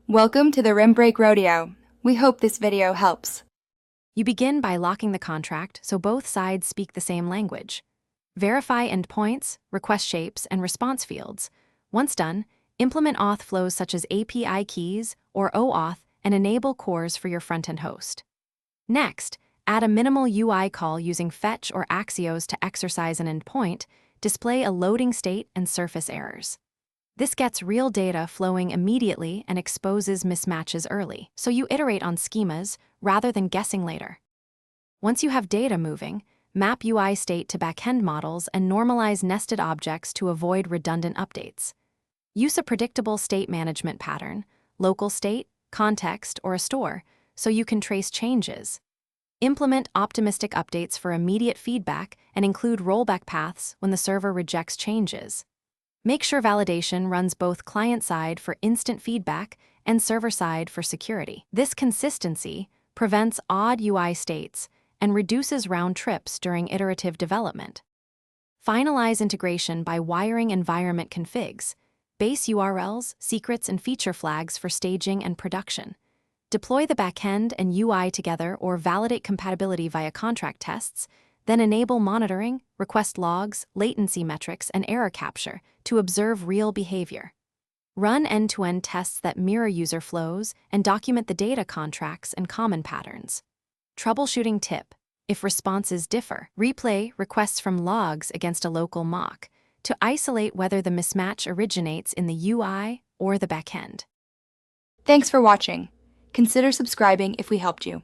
Welcome to the Rim Break Rodeo. We hope this video helps. You begin by locking the contract so both sides speak the same language. Verify endpoints, request shapes, and response fields. Once done, implement auth flows such as API keys or OAuth and enable cores for your front-end host. Next, add a minimal UI call using fetch or Axios to exercise an endpoint, display a loading state, and surface errors. This gets real data flowing immediately and exposes mismatches early, so you iterate on schemas rather than guessing later. Once you have data moving, map UI state to backend models and normalize nested objects to avoid redundant updates. Use a predictable state management pattern, local state, context, or a store, so you can trace changes. Implement optimistic updates for immediate feedback and include rollback paths when the server rejects changes. Make sure validation runs both client-side for instant feedback and server-side for security. This consistency prevents odd UI states and reduces round trips during iterative development. Finalize integration by wiring environment configs, base URLs, secrets, and feature flags for staging and production. Deploy the backend and UI together or validate compatibility via contract tests, then enable monitoring, request logs, latency metrics, and error capture to observe real behavior. Run end-to-end tests that mirror user flows and document the data contracts and common patterns. Troubleshooting tip: if responses differ, replay requests from logs against a local mock to isolate whether the mismatch originates in the UI or the backend. Thanks for watching. Consider subscribing if we helped you.